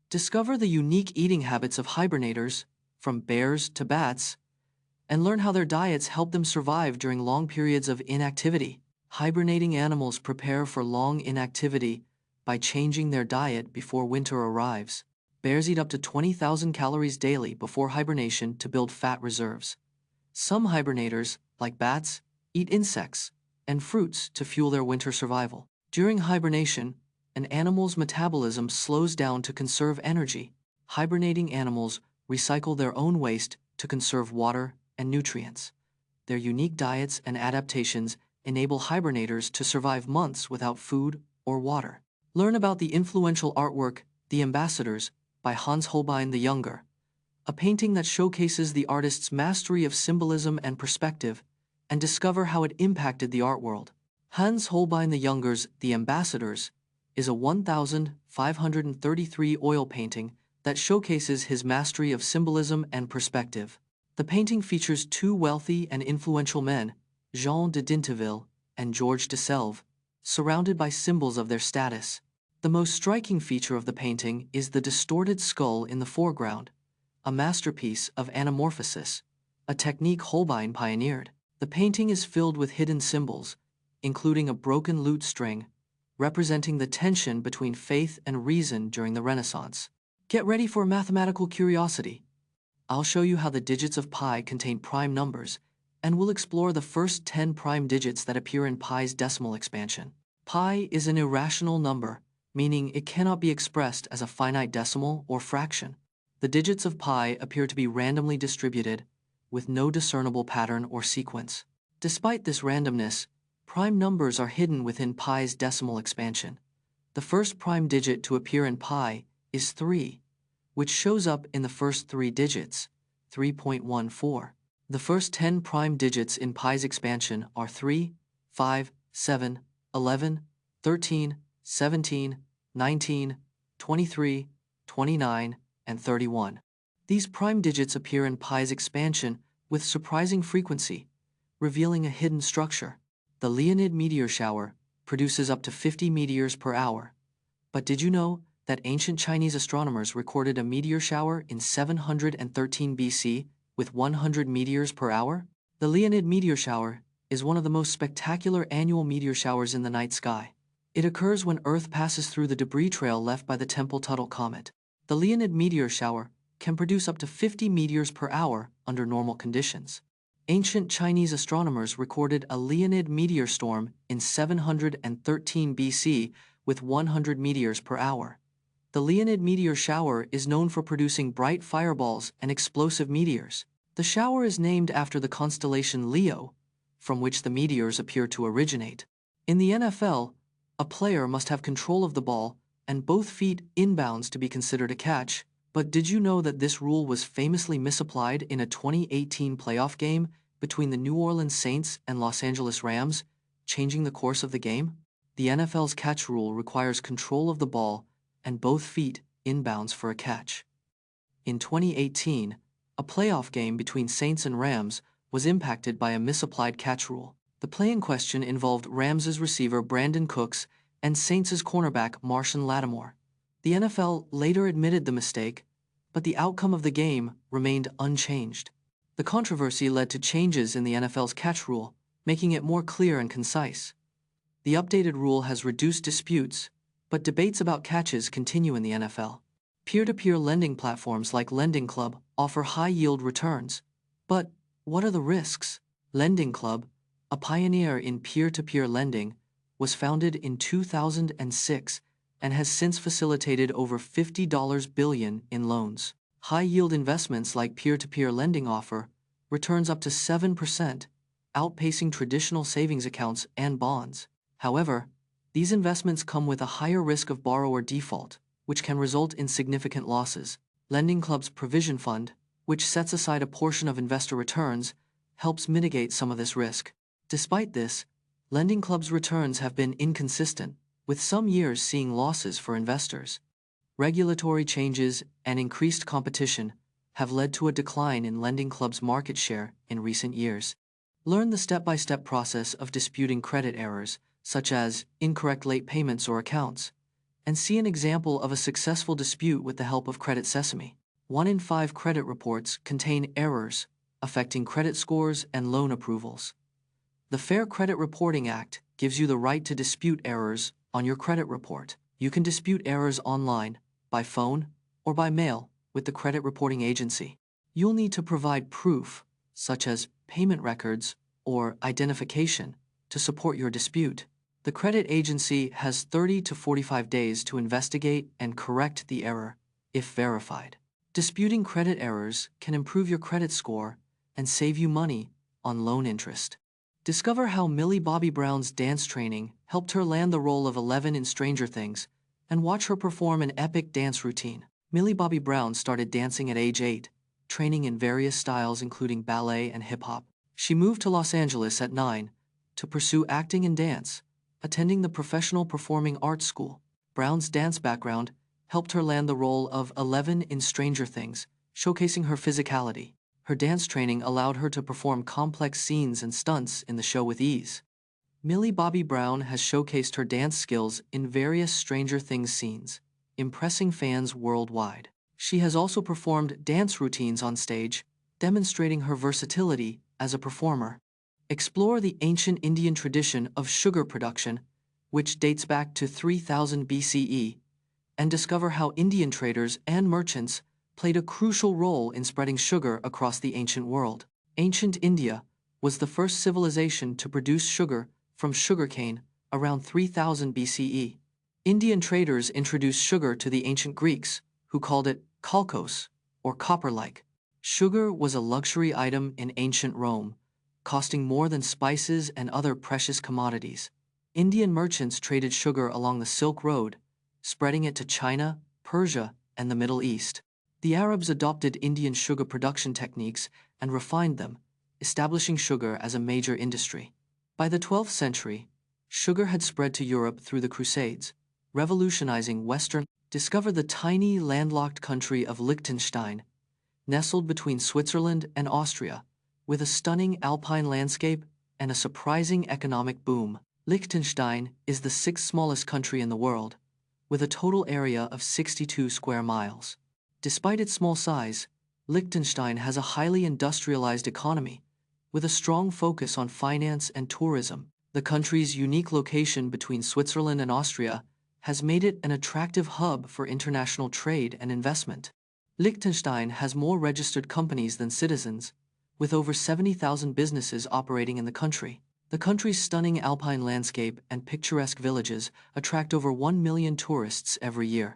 Discover the unique eating habits of hibernators, from bears to bats, and learn how their diets help them survive during long periods of inactivity. Hibernating animals prepare for long inactivity by changing their diet before winter arrives. Bears eat up to 20,000 calories daily before hibernation to build fat reserves. Some hibernators, like bats, eat insects and fruits to fuel their winter survival. During hibernation, an animal's metabolism slows down to conserve energy. Hibernating animals recycle their own waste to conserve water and nutrients. Their unique diets and adaptations enable hibernators to survive months without food or water. Learn about the influential artwork, The Ambassadors, by Hans Holbein the Younger, a painting that showcases the artist's mastery of symbolism and perspective, and discover how it impacted the art world. Hans Holbein the Younger's The Ambassadors is a 1,533 oil painting that showcases his mastery of symbolism and perspective. The painting features two wealthy and influential men, Jean de Dinteville and Georges de Selve, surrounded by symbols of their status. The most striking feature of the painting is the distorted skull in the foreground, a masterpiece of anamorphosis, a technique Holbein pioneered. The painting is filled with hidden symbols, including a broken lute string, representing the tension between faith and reason during the Renaissance. Get ready for a mathematical curiosity. I'll show you how the digits of pi contain prime numbers, and we'll explore the first 10 prime digits that appear in pi's decimal expansion. Pi is an irrational number, meaning it cannot be expressed as a finite decimal or fraction. The digits of pi appear to be randomly distributed, with no discernible pattern or sequence. Despite this randomness, prime numbers are hidden within pi's decimal expansion. The first prime digit to appear in pi is 3, which shows up in the first 3 digits, 3.14. The first 10 prime digits in pi's expansion are 3, 5, 7, 11, 13, 17, 19, 23, 29, and 31. These prime digits appear in pi's expansion with surprising frequency, revealing a hidden structure. The Leonid meteor shower produces up to 50 meteors per hour. But did you know that ancient Chinese astronomers recorded a meteor shower in 713 BC with 100 meteors per hour? The Leonid meteor shower is one of the most spectacular annual meteor showers in the night sky. It occurs when Earth passes through the debris trail left by the Tempel-Tuttle comet. The Leonid meteor shower can produce up to 50 meteors per hour under normal conditions. Ancient Chinese astronomers recorded a Leonid meteor storm in 713 BC with 100 meteors per hour. The Leonid meteor shower is known for producing bright fireballs and explosive meteors. The shower is named after the constellation Leo, from which the meteors appear to originate. In the NFL, a player must have control of the ball and both feet inbounds to be considered a catch. But did you know that this rule was famously misapplied in a 2018 playoff game between the New Orleans Saints and Los Angeles Rams, changing the course of the game? The NFL's catch rule requires control of the ball and both feet inbounds for a catch. In 2018, a playoff game between Saints and Rams was impacted by a misapplied catch rule. The play in question involved Rams' receiver Brandon Cooks and Saints' cornerback Marshawn Lattimore. The NFL later admitted the mistake, but the outcome of the game remained unchanged. The controversy led to changes in the NFL's catch rule, making it more clear and concise. The updated rule has reduced disputes, but debates about catches continue in the NFL. Peer-to-peer lending platforms like Lending Club offer high-yield returns. But what are the risks? Lending Club, a pioneer in peer-to-peer lending, was founded in 2006 and has since facilitated over $50 billion in loans. High-yield investments like peer-to-peer lending offer returns up to 7%, outpacing traditional savings accounts and bonds. However, these investments come with a higher risk of borrower default, which can result in significant losses. Lending Club's Provision Fund, which sets aside a portion of investor returns, helps mitigate some of this risk. Despite this, Lending Club's returns have been inconsistent, with some years seeing losses for investors. Regulatory changes and increased competition have led to a decline in Lending Club's market share in recent years. Learn the step-by-step process of disputing credit errors, such as incorrect late payments or accounts, and see an example of a successful dispute with the help of Credit Sesame. 1 in 5 credit reports contain errors affecting credit scores and loan approvals. The Fair Credit Reporting Act gives you the right to dispute errors on your credit report. You can dispute errors online, by phone, or by mail with the credit reporting agency. You'll need to provide proof, such as payment records or identification, to support your dispute. The credit agency has 30 to 45 days to investigate and correct the error, if verified. Disputing credit errors can improve your credit score and save you money on loan interest. Discover how Millie Bobby Brown's dance training helped her land the role of 11 in Stranger Things, and watch her perform an epic dance routine. Millie Bobby Brown started dancing at age 8, training in various styles including ballet and hip-hop. She moved to Los Angeles at 9 to pursue acting and dance, attending the Professional Performing Arts School. Brown's dance background helped her land the role of 11 in Stranger Things, showcasing her physicality. Her dance training allowed her to perform complex scenes and stunts in the show with ease. Millie Bobby Brown has showcased her dance skills in various Stranger Things scenes, impressing fans worldwide. She has also performed dance routines on stage, demonstrating her versatility as a performer. Explore the ancient Indian tradition of sugar production, which dates back to 3000 BCE, and discover how Indian traders and merchants played a crucial role in spreading sugar across the ancient world. Ancient India was the first civilization to produce sugar from sugarcane around 3000 BCE. Indian traders introduced sugar to the ancient Greeks, who called it kalkos, or copper-like. Sugar was a luxury item in ancient Rome, costing more than spices and other precious commodities. Indian merchants traded sugar along the Silk Road, spreading it to China, Persia, and the Middle East. The Arabs adopted Indian sugar production techniques and refined them, establishing sugar as a major industry. By the 12th century, sugar had spread to Europe through the Crusades, revolutionizing Western. Discover the tiny landlocked country of Liechtenstein, nestled between Switzerland and Austria, with a stunning alpine landscape and a surprising economic boom. Liechtenstein is the 6th smallest country in the world, with a total area of 62 square miles. Despite its small size, Liechtenstein has a highly industrialized economy, with a strong focus on finance and tourism. The country's unique location between Switzerland and Austria has made it an attractive hub for international trade and investment. Liechtenstein has more registered companies than citizens, with over 70,000 businesses operating in the country. The country's stunning alpine landscape and picturesque villages attract over 1 million tourists every year.